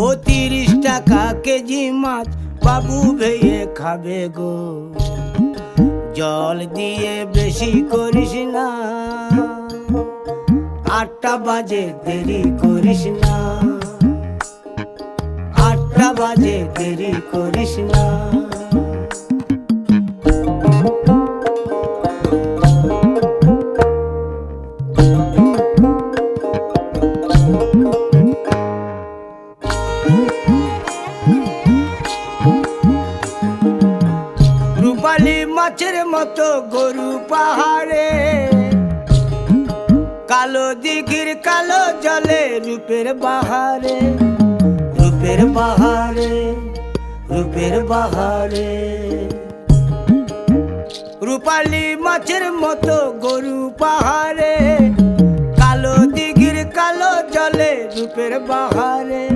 ও 30 টাকা কেজি মাছ বাবু ভেয়ে খাবে গো। জল দিয়ে বেশি করিস না, 8টা বাজে দেরি করিস না, 8টা বাজে দেরি করিস না। রূপালী মাছের মতো গরু পাহাড়ে, কালো দিঘির কালো জলে রূপের বাহারে, রূপের বাহারে, রূপের বাহারে। রূপালী মাছের মতো গরু পাহাড়ে, কালো দিঘির কালো জলে রূপের বাহারে।